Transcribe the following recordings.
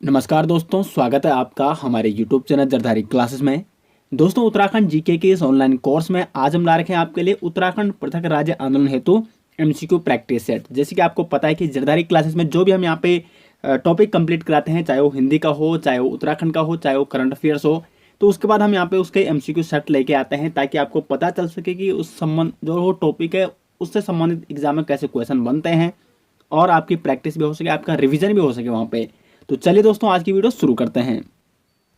नमस्कार दोस्तों, स्वागत है आपका हमारे YouTube चैनल जरधारी क्लासेस में। दोस्तों, उत्तराखंड जीके के इस ऑनलाइन कोर्स में आज हम ला रखे हैं आपके लिए उत्तराखंड पृथक राज्य आंदोलन हेतु एमसीक्यू प्रैक्टिस सेट। जैसे कि आपको पता है कि जरधारी क्लासेस में जो भी हम यहाँ पे टॉपिक कंप्लीट कराते हैं, चाहे वो हिंदी का हो, चाहे वो उत्तराखंड का हो, चाहे वो करंट अफेयर्स हो, तो उसके बाद हम यहाँ पे उसके एमसीक्यू सेट लेके आते हैं ताकि आपको पता चल सके कि उस संबंध जो वो टॉपिक है उससे संबंधित एग्जाम में कैसे क्वेश्चन बनते हैं और आपकी प्रैक्टिस भी हो सके, आपका रिविजन भी हो सके वहाँ पे। तो चलिए दोस्तों, आज की वीडियो शुरू करते हैं।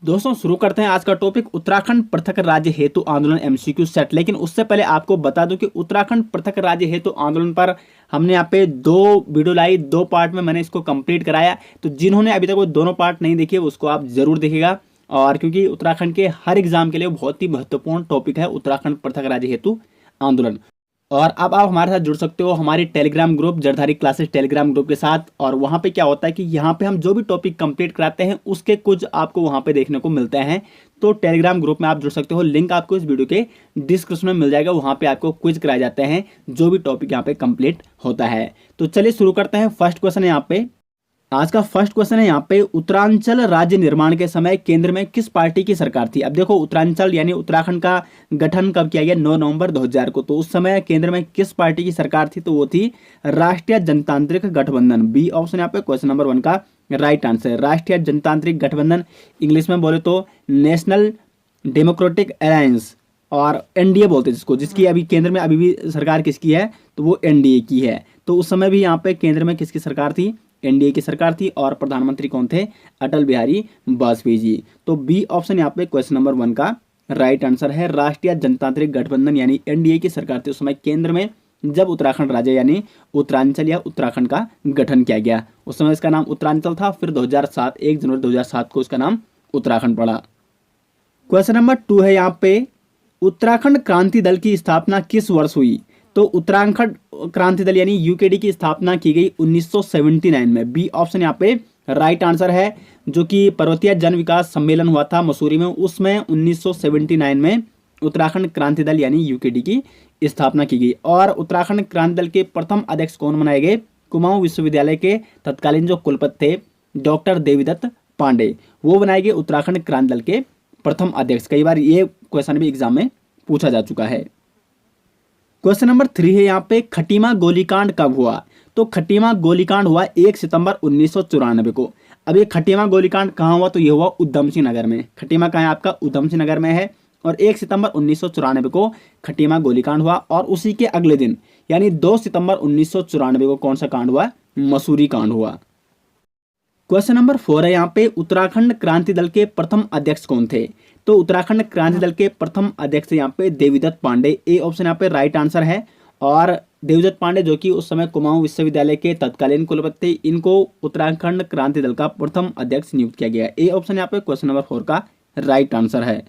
दोस्तों, शुरू करते हैं आज का टॉपिक उत्तराखंड पृथक राज्य हेतु आंदोलन एमसीक्यू सेट। लेकिन उससे पहले आपको बता दूं कि उत्तराखंड पृथक राज्य हेतु आंदोलन पर हमने यहाँ पे 2 वीडियो लाई, 2 पार्ट में मैंने इसको कंप्लीट कराया। तो जिन्होंने अभी तक वो दोनों पार्ट नहीं देखे उसको आप जरूर देखिएगा, और क्योंकि उत्तराखंड के हर एग्जाम के लिए बहुत ही महत्वपूर्ण टॉपिक है उत्तराखंड पृथक राज्य हेतु आंदोलन। और अब आप हमारे साथ जुड़ सकते हो हमारी Telegram group Jardhari classes Telegram group के साथ। और वहाँ पे क्या होता है कि यहाँ पे हम जो भी टॉपिक कंप्लीट कराते हैं उसके कुछ आपको वहाँ पे देखने को मिलते हैं। तो टेलीग्राम ग्रुप में आप जुड़ सकते हो, लिंक आपको इस वीडियो के डिस्क्रिप्शन में मिल जाएगा। वहाँ पे आपको क्विज कराए जाते हैं जो भी टॉपिक यहाँ पे कंप्लीट होता है। तो चलिए शुरू करते हैं। फर्स्ट क्वेश्चन है यहाँ पे, आज का फर्स्ट क्वेश्चन है यहाँ पे, उत्तरांचल राज्य निर्माण के समय केंद्र में किस पार्टी की सरकार थी। अब देखो, उत्तरांचल यानी उत्तराखंड का गठन कब किया गया? 9 नवंबर 2000 को। तो उस समय केंद्र में किस पार्टी की सरकार थी? तो वो थी राष्ट्रीय जनतांत्रिक गठबंधन। बी ऑप्शन यहाँ पे क्वेश्चन नंबर 1 का राइट आंसर। राष्ट्रीय जनतांत्रिक गठबंधन, इंग्लिश में बोले तो नेशनल डेमोक्रेटिक अलायंस, और एनडीए बोलते हैं जिसको, जिसकी अभी केंद्र में अभी भी सरकार किसकी है? तो वो एनडीए की है। तो उस समय भी यहाँ पे केंद्र में किसकी सरकार थी? एनडीए की सरकार थी। और प्रधानमंत्री कौन थे? अटल बिहारी वाजपेयी जी। तो बी ऑप्शन यहाँ पे क्वेश्चन नंबर 1 का राइट आंसर है। राष्ट्रीय जनतांत्रिक गठबंधन यानी एनडीए की सरकार थी उस समय केंद्र में, जब उत्तराखंड राज्य यानी उत्तरांचल या उत्तराखंड का गठन किया गया। उस समय इसका नाम उत्तरांचल था, फिर 2007 1 जनवरी 2007 को इसका नाम उत्तराखंड पड़ा। क्वेश्चन नंबर 2 है यहाँ पे, उत्तराखंड क्रांति दल की स्थापना किस वर्ष हुई? तो उत्तराखंड क्रांति दल यानी यूकेडी की स्थापना की गई 1979 में। बी ऑप्शन यहाँ पे राइट आंसर है। जो कि पर्वतीय जन विकास सम्मेलन हुआ था मसूरी में, उसमें 1979 में उत्तराखंड क्रांति दल यानी यूकेडी की स्थापना की गई। और उत्तराखंड क्रांति दल के प्रथम अध्यक्ष कौन बनाए गए? कुमाऊं विश्वविद्यालय के तत्कालीन जो कुलपति थे डॉक्टर देवीदत्त पांडे, वो बनाए गए उत्तराखंड क्रांति दल के प्रथम अध्यक्ष। कई बार ये क्वेश्चन भी एग्जाम में पूछा जा चुका है। क्वेश्चन नंबर 3 है यहाँ पे, खटीमा गोलीकांड कब हुआ? तो खटीमा गोलीकांड हुआ 1 सितंबर 1994 को। अब ये खटीमा गोलीकांड कहाँ हुआ? तो ये हुआ उधम सिंह नगर में। खटीमा कहाँ है आपका? उधम सिंह नगर में है। और 1 सितंबर 1994 को खटीमा गोलीकांड हुआ। और उसी के अगले दिन यानी 2 सितंबर 1994 को कौन सा कांड हुआ? मसूरी कांड हुआ। क्वेश्चन नंबर 4 है यहाँ पे, उत्तराखंड क्रांति दल के प्रथम अध्यक्ष कौन थे? तो उत्तराखंड क्रांति दल के प्रथम अध्यक्ष यहाँ पे देवीदत्त पांडे। ए ऑप्शन यहाँ पे राइट आंसर है। और देवीदत्त पांडे जो कि उस समय कुमाऊं विश्वविद्यालय के तत्कालीन कुलपति, इनको उत्तराखंड क्रांति दल का प्रथम अध्यक्ष नियुक्त किया गया। ए ऑप्शन यहाँ पे क्वेश्चन नंबर 4 का राइट आंसर है।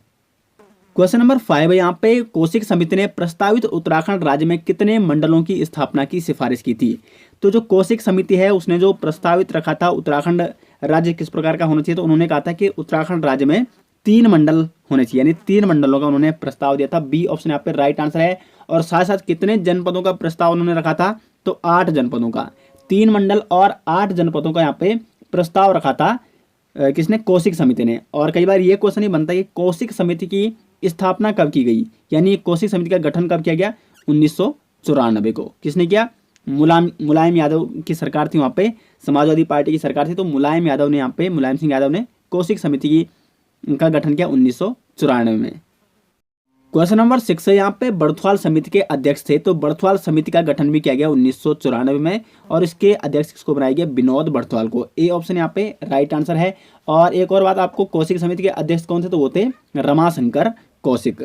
क्वेश्चन नंबर 5 है यहाँ पे, कौशिक समिति ने प्रस्तावित उत्तराखंड राज्य में कितने मंडलों की स्थापना की सिफारिश की थी? तो जो कौशिक समिति है उसने जो प्रस्तावित रखा था उत्तराखंड राज्य किस प्रकार का होना चाहिए, तो उन्होंने कहा था कि उत्तराखंड राज्य में 3 मंडल होने चाहिए, यानी 3 मंडलों का उन्होंने प्रस्ताव दिया था। बी ऑप्शन यहाँ पे राइट आंसर है। और साथ साथ कितने जनपदों का प्रस्ताव उन्होंने रखा था? तो 8 जनपदों का। 3 मंडल और 8 जनपदों का यहाँ पे प्रस्ताव रखा था किसने? कौशिक समिति ने। और कई बार ये क्वेश्चन ही बनता है कि कौशिक समिति की स्थापना कब की गई, यानी कौशिक समिति का गठन कब किया गया? 1994 को। किसने किया? मुलायम यादव की सरकार थी वहाँ पे, समाजवादी पार्टी की सरकार थी। तो मुलायम सिंह यादव ने कौशिक समिति का गठन किया 1994 में। क्वेश्चन नंबर 6 है यहाँ पे, बर्थवाल समिति के अध्यक्ष थे। तो बर्थवाल समिति का गठन भी किया गया 1994 में, और इसके अध्यक्ष किसको बनाया गया? विनोद बर्थवाल को। ए ऑप्शन यहाँ पे राइट आंसर है। और एक और बात, आपको कौशिक समिति के अध्यक्ष कौन थे? तो वो थे रमाशंकर कौशिक।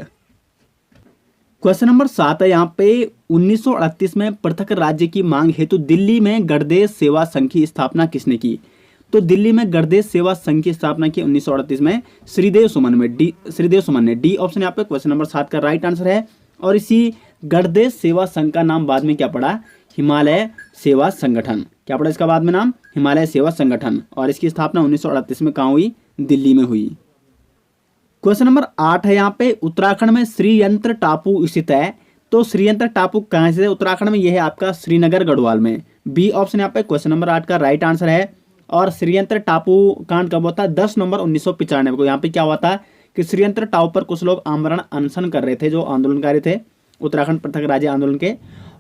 क्वेश्चन नंबर 7 है यहाँ पे, 1938 में पृथक राज्य की मांग हेतु दिल्ली में गणदेश सेवा संघ की स्थापना किसने की? तो दिल्ली में गणदेश सेवा संघ की स्थापना की 1938 में श्रीदेव सुमन ने। डी ऑप्शन यहाँ पे क्वेश्चन नंबर 7 का राइट आंसर है। और इसी गणदेश सेवा संघ का नाम बाद में क्या पड़ा? हिमालय सेवा संगठन। क्या पड़ा इसका बाद में नाम? हिमालय सेवा संगठन। और इसकी स्थापना 1938 में कहाँ हुई? दिल्ली में हुई। क्वेश्चन नंबर 8 है यहाँ पे, उत्तराखंड में श्रीयंत्र टापू स्थित है। तो श्रीयंत्र टापू कहाँ से है उत्तराखंड में? यह है आपका श्रीनगर गढ़वाल में। बी ऑप्शन यहाँ पे क्वेश्चन नंबर 8 का राइट आंसर है। और श्रीयंत्र टापू कांड कब हुआ था? 10 नवंबर 1995 को। यहाँ पे क्या हुआ था कि श्रीयंत्र टापू पर कुछ लोग आमरण अनशन कर रहे थे, जो आंदोलनकारी थे उत्तराखंड पृथक राज्य आंदोलन के,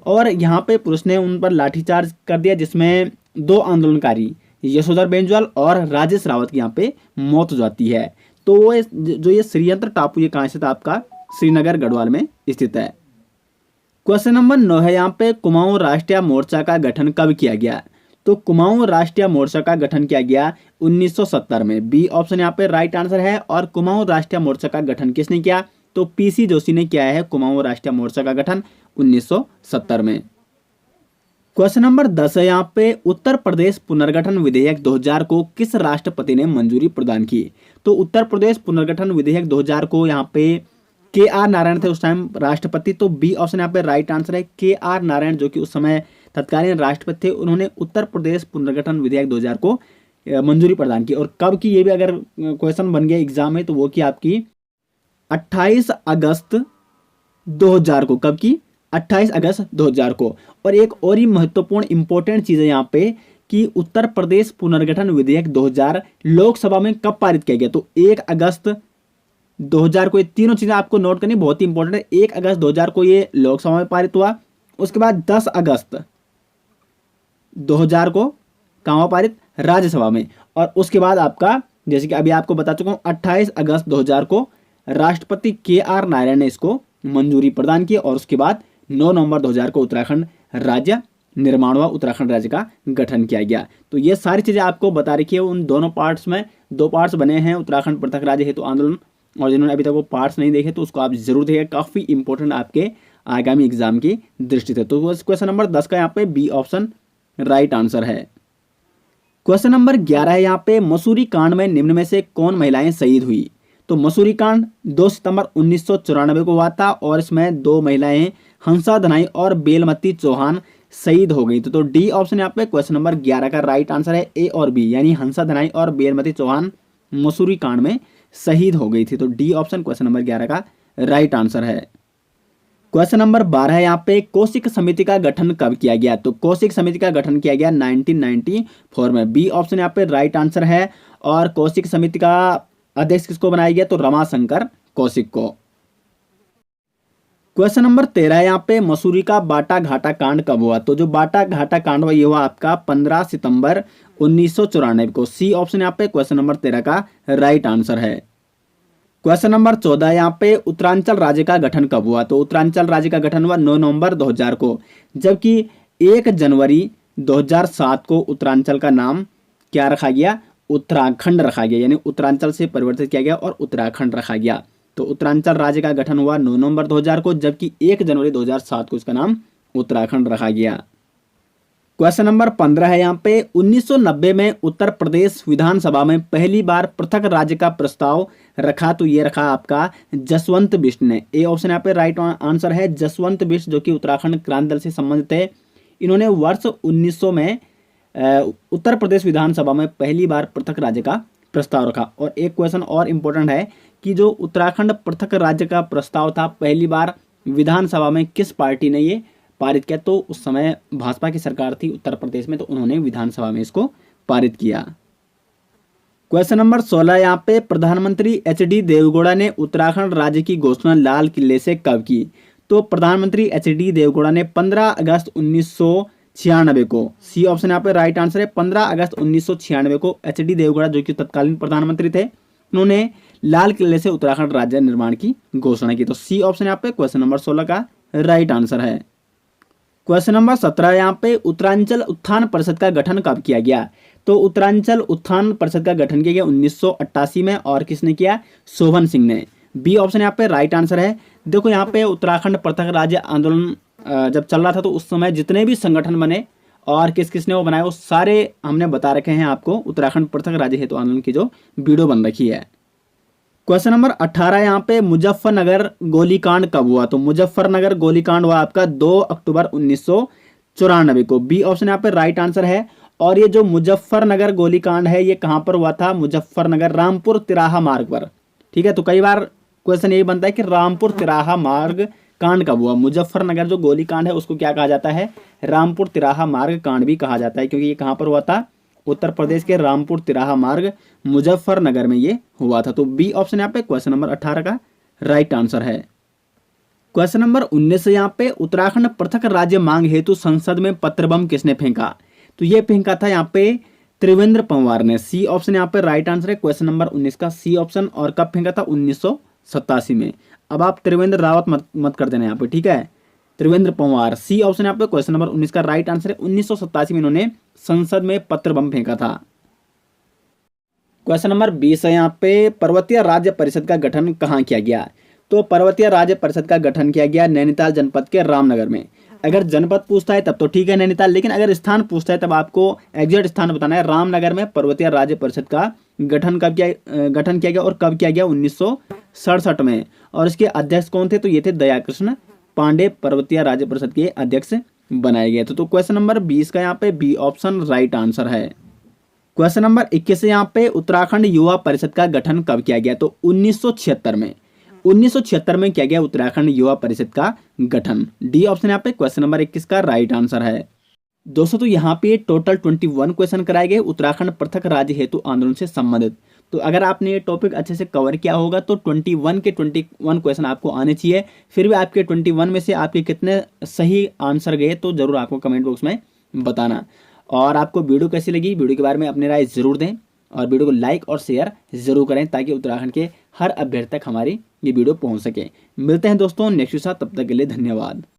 और यहाँ पे पुलिस ने उन पर लाठीचार्ज कर दिया, जिसमें 2 आंदोलनकारी यशोधर बेंजवाल और राजेश रावत की यहाँ पे मौत हो जाती है। तो वो जो ये श्रीयंत्र टापू ये कहाँ स्थित है? आपका श्रीनगर गढ़वाल में स्थित है। क्वेश्चन नंबर 9 है यहाँ पे, कुमाऊं राष्ट्रीय मोर्चा का गठन कब किया गया? तो कुमाऊं राष्ट्रीय मोर्चा का गठन किया गया 1970 में। बी ऑप्शन यहाँ पे राइट आंसर है। और कुमाऊं राष्ट्रीय मोर्चा का गठन किसने किया? तो पीसी जोशी ने किया है कुमाऊं राष्ट्रीय मोर्चा का गठन 1970 में। क्वेश्चन नंबर 10 है यहाँ पे, उत्तर प्रदेश पुनर्गठन विधेयक 2000 को किस राष्ट्रपति ने मंजूरी प्रदान की? तो उत्तर प्रदेश पुनर्गठन विधेयक 2000 को यहाँ पे के.आर. नारायण थे उस टाइम राष्ट्रपति। तो बी ऑप्शन यहाँ पे राइट आंसर है। के.आर. नारायण जो कि उस समय तत्कालीन राष्ट्रपति थे, उन्होंने उत्तर प्रदेश पुनर्गठन विधेयक 2000 को मंजूरी प्रदान की। और कब की, ये भी अगर क्वेश्चन बन गया एग्जाम में, तो वो की आपकी 28 अगस्त 2000 को। कब की? 28 अगस्त 2000 को। और एक और ही महत्वपूर्ण इंपॉर्टेंट चीज है यहाँ पे कि उत्तर प्रदेश पुनर्गठन विधेयक 2000 लोकसभा में कब पारित किया गया? तो 1 अगस्त 2000 को। ये तीनों चीजें आपको नोट करनी बहुत ही इंपॉर्टेंट है। 1 अगस्त 2000 को ये लोकसभा में पारित हुआ। उसके बाद 10 अगस्त 2000 को कहाँ हुआ पारित? राज्यसभा में। और उसके बाद आपका, जैसे कि अभी आपको बता चुका हूँ, 28 अगस्त 2000 को राष्ट्रपति के.आर. नारायण ने इसको मंजूरी प्रदान की। और उसके बाद 9 नवंबर 2000 को उत्तराखंड राज्य निर्माण हुआ, उत्तराखंड राज्य का गठन किया गया। तो ये सारी चीजें आपको बता रखी है। उन दोनों पार्ट्स में 2 पार्ट्स बने हैं उत्तराखंड पृथक राज्य हेतु आंदोलन, और जिन्होंने अभी तक वो पार्ट्स नहीं देखे तो उसको आप जरूर देखें, काफी इंपॉर्टेंट आपके आगामी एग्जाम की दृष्टि से। तो क्वेश्चन नंबर 10 का यहाँ पे बी ऑप्शन राइट आंसर है। क्वेश्चन नंबर 11 है यहाँ पे, मसूरी कांड में निम्न में से कौन महिलाएं शहीद हुई? तो मसूरी कांड 2 सितंबर 1994 को हुआ था, और इसमें 2 महिलाएं हंसा दनाई और बेलमती चौहान शहीद हो गई। तो डी ऑप्शन यहाँ पे क्वेश्चन नंबर 11 का राइट आंसर है। ए और बी यानी हंसा दनाई और बेलमती चौहान मसूरी कांड में शहीद हो गई थी। तो डी ऑप्शन क्वेश्चन नंबर 11 का राइट आंसर है। क्वेश्चन नंबर 12 है यहाँ पे, कौशिक समिति का गठन कब किया गया? तो कौशिक समिति का गठन किया गया 1994 में। बी ऑप्शन यहाँ पे राइट आंसर है। और कौशिक समिति का अध्यक्ष किसको बनाया गया? तो रमाशंकर कौशिक को। क्वेश्चन नंबर 13 है यहाँ पे, मसूरी का बाटा घाटा कांड कब हुआ? तो जो बाटा घाटा कांड हुआ ये हुआ आपका 15 सितंबर 1994 को। सी ऑप्शन यहाँ पे क्वेश्चन नंबर 13 का राइट आंसर है। क्वेश्चन नंबर 14 यहाँ पे, उत्तरांचल राज्य का गठन कब हुआ? तो उत्तरांचल राज्य का गठन हुआ 9 नवंबर 2000 को, जबकि 1 जनवरी 2007 को उत्तरांचल का नाम क्या रखा गया? उत्तराखंड रखा गया, यानी उत्तरांचल से परिवर्तित किया गया और उत्तराखंड रखा गया। तो उत्तरांचल राज्य का गठन हुआ 9 नवंबर 2000 को, जबकि 1 जनवरी 2007 को इसका नाम उत्तराखंड रखा गया। क्वेश्चन नंबर 15 है यहाँ पे, 1990 में उत्तर प्रदेश विधानसभा में पहली बार पृथक राज्य का प्रस्ताव रखा। तो ये रखा आपका जसवंत बिष्ट ने। ए ऑप्शन यहाँ पे राइट आंसर है। जसवंत बिष्ट जो कि उत्तराखंड क्रांति दल से संबंधित है, इन्होंने वर्ष 1900 में उत्तर प्रदेश विधानसभा में पहली बार पृथक राज्य का प्रस्ताव रखा। और एक क्वेश्चन और इम्पोर्टेंट है कि जो उत्तराखंड पृथक राज्य का प्रस्ताव था, पहली बार विधानसभा में किस पार्टी ने ये पारित किया? तो उस समय भाजपा की सरकार थी उत्तर प्रदेश में, तो उन्होंने विधानसभा में इसको पारित किया। क्वेश्चन नंबर 16 यहाँ पे, प्रधानमंत्री एच.डी. देवगौड़ा ने उत्तराखंड राज्य की घोषणा लाल किले से कब की? तो प्रधानमंत्री एच.डी. देवगौड़ा ने 15 अगस्त 1996 को। सी ऑप्शन यहाँ पे राइट आंसर है। 15 अगस्त 1996 को एच.डी. देवगौड़ा जो कि तत्कालीन प्रधानमंत्री थे, उन्होंने लाल किले से उत्तराखंड राज्य निर्माण की घोषणा की। तो सी ऑप्शन यहाँ पे क्वेश्चन नंबर 16 का राइट आंसर है। क्वेश्चन नंबर 17 यहाँ पे, उत्तरांचल उत्थान परिषद का गठन कब किया गया? तो उत्तरांचल उत्थान परिषद का गठन किया गया 1988 में, और किसने किया? शोभन सिंह ने। बी ऑप्शन यहाँ पे राइट आंसर है। देखो यहाँ पे उत्तराखंड पृथक राज्य आंदोलन जब चल रहा था, तो उस समय जितने भी संगठन बने और किस किसने वो बनाए, वो सारे हमने बता रखे हैं आपको। उत्तराखंड पृथक राज्य हेतु आंदोलन की जो वीडियो बन रखी है। क्वेश्चन नंबर 18 यहाँ पे, मुजफ्फरनगर गोलीकांड कब हुआ? तो मुजफ्फरनगर गोलीकांड हुआ आपका 2 अक्टूबर 1994 को। बी ऑप्शन यहाँ पे राइट आंसर है। और ये जो मुजफ्फरनगर गोलीकांड है, ये कहाँ पर हुआ था? मुजफ्फरनगर रामपुर तिराहा मार्ग पर। ठीक है, तो कई बार क्वेश्चन यही बनता है कि रामपुर तिराहा मार्ग कांड कब हुआ? मुजफ्फरनगर जो गोलीकांड है उसको क्या कहा जाता है? रामपुर तिराहा मार्ग कांड भी कहा जाता है, क्योंकि ये कहाँ पर हुआ था? उत्तर प्रदेश के रामपुर तिराहा मार्ग मुजफ्फरनगर में ये हुआ था। तो बी ऑप्शन यहाँ पे क्वेश्चन नंबर 18 का राइट आंसर है। क्वेश्चन नंबर 19 से यहाँ पे उत्तराखंड पृथक राज्य मांग हेतु संसद में पत्र बम किसने फेंका? तो ये फेंका था यहाँ पे त्रिवेंद्र पंवार ने। सी ऑप्शन यहाँ पे राइट आंसर है क्वेश्चन नंबर 19 का सी ऑप्शन। और कब फेंका था? 1987 में। अब आप त्रिवेंद्र रावत मत कर देना यहाँ पे, ठीक है। त्रिवेंद्र पंवार, सी ऑप्शन यहाँ पे क्वेश्चन नंबर 19 का राइट आंसर है। 1987 में इन्होंने संसद में पत्र बम फेंका था। क्वेश्चन नंबर 20 है यहाँ पे पर्वतीय राज्य परिषद का गठन कहाँ किया गया? तो पर्वतीय राज्य परिषद का गठन किया गया नैनीताल जनपद के रामनगर में। अगर जनपद पूछता है तब तो ठीक है नैनीताल, लेकिन अगर स्थान पूछता है तब आपको एग्जैक्ट स्थान बताना है। रामनगर में पर्वतीय राज्य परिषद का गठन किया गया और कब किया गया? 1967 में। और इसके अध्यक्ष कौन थे? तो ये थे दयाकृष्ण पांडे, पर्वतीय राज्य परिषद के अध्यक्ष बनाए गए थे। तो क्वेश्चन नंबर 20 का यहाँ पे बी ऑप्शन राइट आंसर है। क्वेश्चन नंबर 21 यहाँ पे उत्तराखंड युवा परिषद का गठन कब किया गया? तो 1976 में। 1976 में किया गया उत्तराखंड युवा परिषद का गठन। डी ऑप्शन यहाँ पे क्वेश्चन नंबर 21 का राइट आंसर है। दोस्तों तो यहाँ पे टोटल 21 क्वेश्चन कराए गए उत्तराखंड पृथक राज्य हेतु आंदोलन से संबंधित। तो अगर आपने ये टॉपिक अच्छे से कवर किया होगा तो 21 के 21 क्वेश्चन आपको आने चाहिए। फिर भी आपके 21 में से आपके कितने सही आंसर गए तो जरूर आपको कमेंट बॉक्स में बताना। और आपको वीडियो कैसी लगी, वीडियो के बारे में अपनी राय जरूर दें और वीडियो को लाइक और शेयर जरूर करें ताकि उत्तराखंड के हर अभ्यर्थी तक हमारी ये वीडियो पहुंच सके। मिलते हैं दोस्तों नेक्स्ट के साथ, तब तक के लिए धन्यवाद।